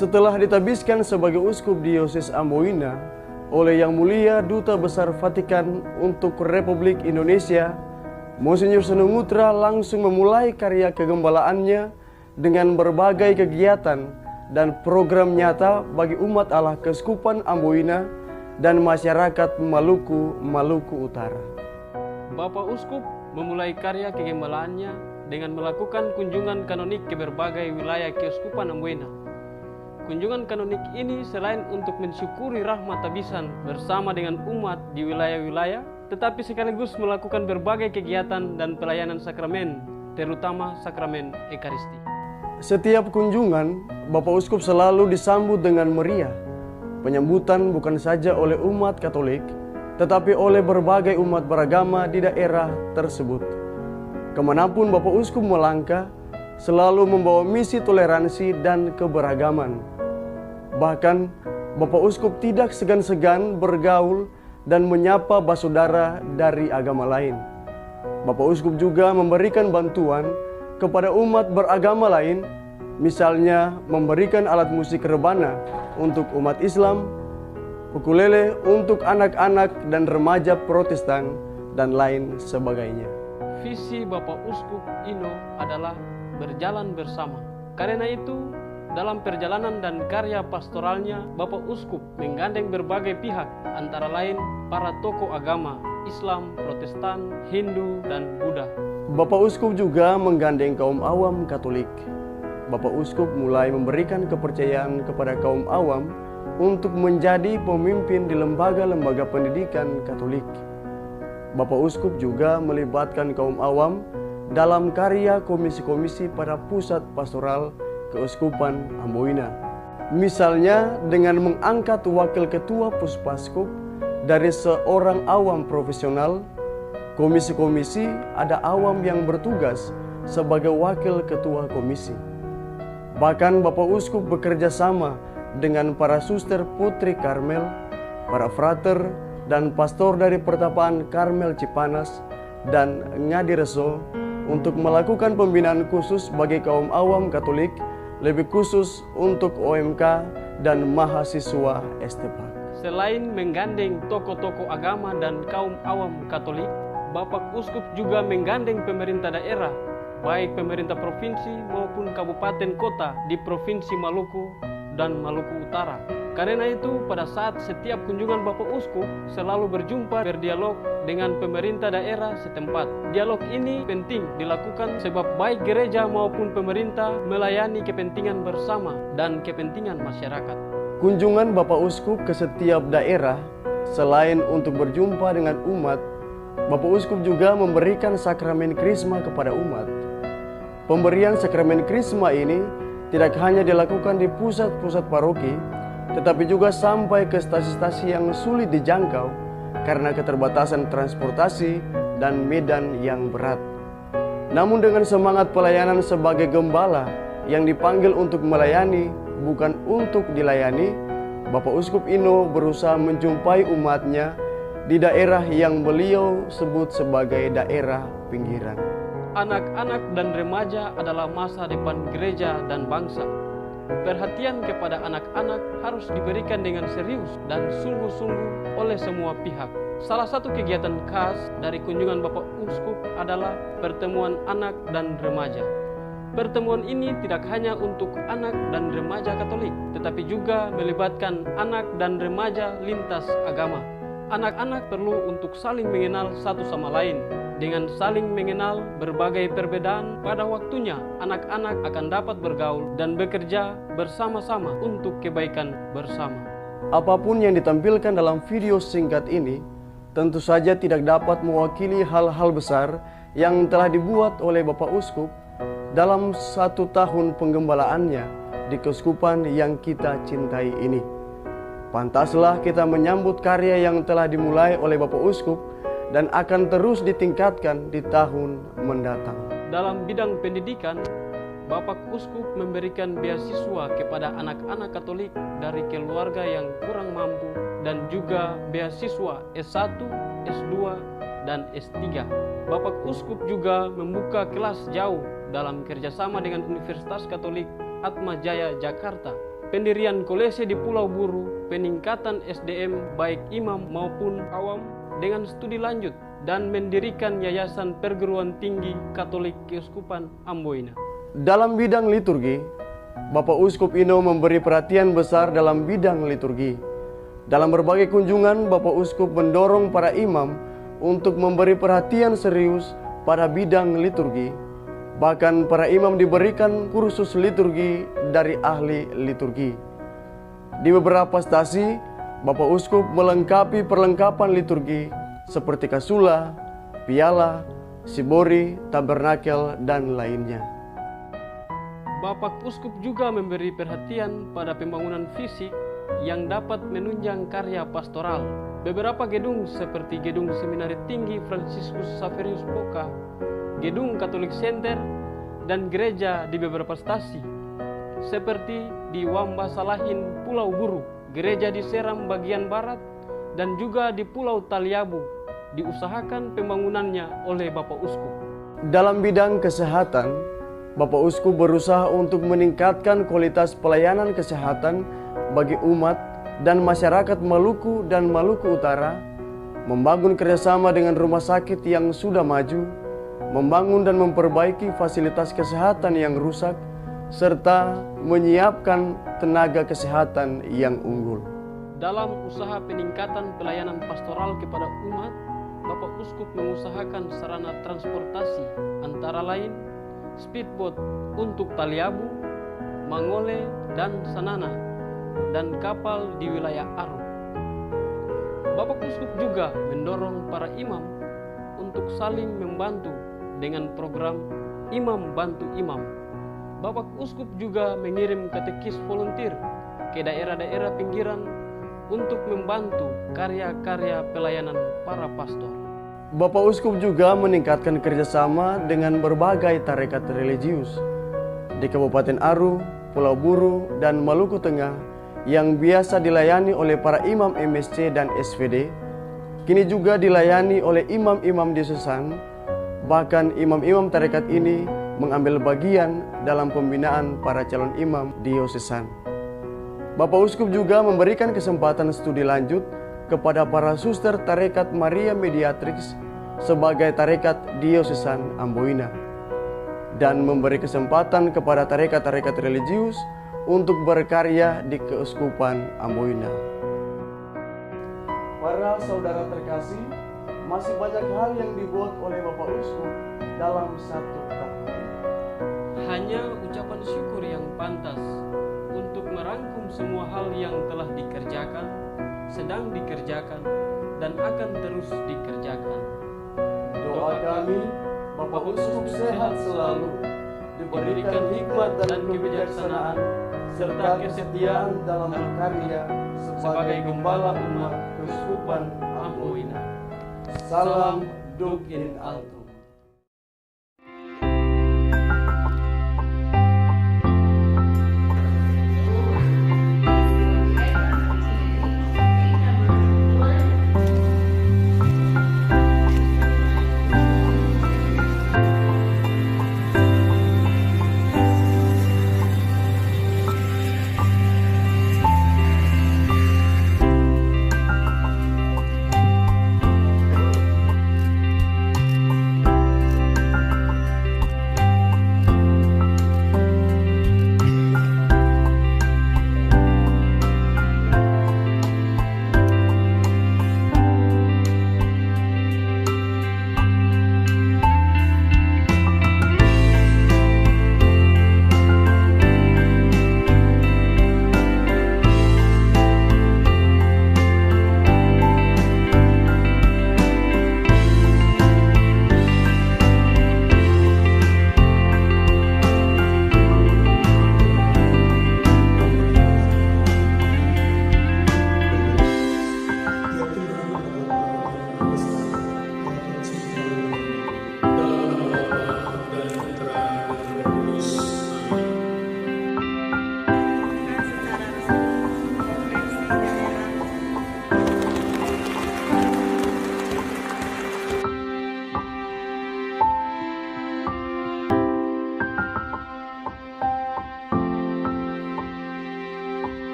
Setelah ditabiskan sebagai uskup diocese Amboina oleh Yang Mulia Duta Besar Vatikan untuk Republik Indonesia, Monsinyur Senungutra langsung memulai karya kegembalaannya dengan berbagai kegiatan dan program nyata bagi umat Allah Keuskupan Amboina dan masyarakat Maluku Utara. Bapak Uskup memulai karya kegembalaannya dengan melakukan kunjungan kanonik ke berbagai wilayah Keuskupan Amboina. Kunjungan kanonik ini selain untuk mensyukuri rahmat tabisan bersama dengan umat di wilayah-wilayah, tetapi sekaligus melakukan berbagai kegiatan dan pelayanan sakramen, terutama sakramen Ekaristi. Setiap kunjungan, Bapak Uskup selalu disambut dengan meriah. Penyambutan bukan saja oleh umat Katolik, tetapi oleh berbagai umat beragama di daerah tersebut. Kemanapun Bapak Uskup melangkah, selalu membawa misi toleransi dan keberagaman. Bahkan, Bapak Uskup tidak segan-segan bergaul dan menyapa basudara dari agama lain. Bapak Uskup juga memberikan bantuan kepada umat beragama lain, misalnya memberikan alat musik rebana untuk umat Islam, ukulele untuk anak-anak dan remaja Protestan, dan lain sebagainya. Visi Bapak Uskup Ino adalah berjalan bersama. Karena itu, dalam perjalanan dan karya pastoralnya, Bapak Uskup menggandeng berbagai pihak, antara lain para tokoh agama Islam, Protestan, Hindu, dan Buddha. Bapak Uskup juga menggandeng kaum awam Katolik. Bapak Uskup mulai memberikan kepercayaan kepada kaum awam untuk menjadi pemimpin di lembaga-lembaga pendidikan Katolik. Bapak Uskup juga melibatkan kaum awam dalam karya komisi-komisi pada pusat pastoral Keuskupan Amboina. Misalnya dengan mengangkat wakil ketua Puspaskup dari seorang awam profesional. Komisi-komisi ada awam yang bertugas sebagai wakil ketua komisi. Bahkan Bapak Uskup bekerja sama dengan para suster Putri Karmel, para frater dan pastor dari Pertapaan Karmel Cipanas dan Ngadireso untuk melakukan pembinaan khusus bagi kaum awam Katolik, lebih khusus untuk OMK dan mahasiswa STPAK. Selain menggandeng tokoh-tokoh agama dan kaum awam Katolik, Bapak Uskup juga menggandeng pemerintah daerah, baik pemerintah provinsi maupun kabupaten kota di Provinsi Maluku dan Maluku Utara. Karena itu, pada saat setiap kunjungan Bapak Uskup selalu berjumpa berdialog dengan pemerintah daerah setempat. Dialog ini penting dilakukan sebab baik gereja maupun pemerintah melayani kepentingan bersama dan kepentingan masyarakat. Kunjungan Bapak Uskup ke setiap daerah, selain untuk berjumpa dengan umat, Bapak Uskup juga memberikan sakramen Krisma kepada umat. Pemberian sakramen Krisma ini tidak hanya dilakukan di pusat-pusat paroki, tetapi juga sampai ke stasi-stasi yang sulit dijangkau karena keterbatasan transportasi dan medan yang berat. Namun dengan semangat pelayanan sebagai gembala yang dipanggil untuk melayani, bukan untuk dilayani, Bapak Uskup Ino berusaha menjumpai umatnya di daerah yang beliau sebut sebagai daerah pinggiran. Anak-anak dan remaja adalah masa depan gereja dan bangsa. Perhatian kepada anak-anak harus diberikan dengan serius dan sungguh-sungguh oleh semua pihak. Salah satu kegiatan khas dari kunjungan Bapak Uskup adalah pertemuan anak dan remaja. Pertemuan ini tidak hanya untuk anak dan remaja Katolik, tetapi juga melibatkan anak dan remaja lintas agama. Anak-anak perlu untuk saling mengenal satu sama lain. Dengan saling mengenal berbagai perbedaan, pada waktunya anak-anak akan dapat bergaul dan bekerja bersama-sama untuk kebaikan bersama. Apapun yang ditampilkan dalam video singkat ini, tentu saja tidak dapat mewakili hal-hal besar yang telah dibuat oleh Bapak Uskup dalam 1 tahun penggembalaannya di keuskupan yang kita cintai ini. Pantaslah kita menyambut karya yang telah dimulai oleh Bapak Uskup dan akan terus ditingkatkan di tahun mendatang. Dalam bidang pendidikan, Bapak Uskup memberikan beasiswa kepada anak-anak Katolik dari keluarga yang kurang mampu dan juga beasiswa S1, S2, dan S3. Bapak Uskup juga membuka kelas jauh dalam kerjasama dengan Universitas Katolik Atma Jaya Jakarta pendirian kolese di Pulau Buru, peningkatan SDM baik imam maupun awam dengan studi lanjut, dan mendirikan Yayasan Perguruan Tinggi Katolik Keuskupan Amboina. Dalam bidang liturgi, Bapak Uskup Ino memberi perhatian besar dalam bidang liturgi. Dalam berbagai kunjungan, Bapak Uskup mendorong para imam untuk memberi perhatian serius pada bidang liturgi. Bahkan para imam diberikan kursus liturgi dari ahli liturgi. Di beberapa stasi, Bapak Uskup melengkapi perlengkapan liturgi seperti kasula, piala, sibori, tabernakel, dan lainnya. Bapak Uskup juga memberi perhatian pada pembangunan fisik yang dapat menunjang karya pastoral. Beberapa gedung seperti Gedung Seminari Tinggi Fransiskus Xaverius Poka, Gedung Katolik Center, dan gereja di beberapa stasi, seperti di Wamba Salahin, Pulau Buru, gereja di Seram bagian barat, dan juga di Pulau Taliabu, diusahakan pembangunannya oleh Bapak Uskup. Dalam bidang kesehatan, Bapak Uskup berusaha untuk meningkatkan kualitas pelayanan kesehatan bagi umat dan masyarakat Maluku dan Maluku Utara, membangun kerjasama dengan rumah sakit yang sudah maju, membangun dan memperbaiki fasilitas kesehatan yang rusak, serta menyiapkan tenaga kesehatan yang unggul. Dalam usaha peningkatan pelayanan pastoral kepada umat, Bapak Uskup mengusahakan sarana transportasi antara lain speedboat untuk Taliabu, Mangole, dan Sanana, dan kapal di wilayah Aru. Bapak Uskup juga mendorong para imam untuk saling membantu dengan program Imam Bantu Imam. Bapak Uskup juga mengirim katekis volunteer ke daerah-daerah pinggiran untuk membantu karya-karya pelayanan para pastor. Bapak Uskup juga meningkatkan kerjasama dengan berbagai tarekat religius di Kabupaten Aru, Pulau Buru, dan Maluku Tengah yang biasa dilayani oleh para imam MSC dan SVD, kini juga dilayani oleh imam-imam diosesan. Bahkan imam-imam tarekat ini mengambil bagian dalam pembinaan para calon imam diosesan. Bapak Uskup juga memberikan kesempatan studi lanjut kepada para suster tarekat Maria Mediatrix sebagai tarekat diosesan Amboina, dan memberi kesempatan kepada tarekat-tarekat religius untuk berkarya di Keuskupan Amboina. Para saudara terkasih, masih banyak hal yang dibuat oleh Bapak Uskup dalam satu tahun. Hanya ucapan syukur yang pantas untuk merangkum semua hal yang telah dikerjakan, sedang dikerjakan, dan akan terus dikerjakan. Doa kami, Bapak Uskup sehat selalu, diberikan hikmat dan kebijaksanaan, serta kesetiaan dalam berkarya sebagai gembala umat Keuskupan Amboina. Salam Duk in Alto.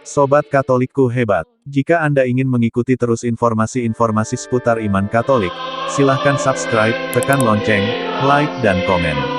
Sobat Katolikku hebat. Jika Anda ingin mengikuti terus informasi-informasi seputar iman Katolik, silahkan subscribe, tekan lonceng, like dan komen.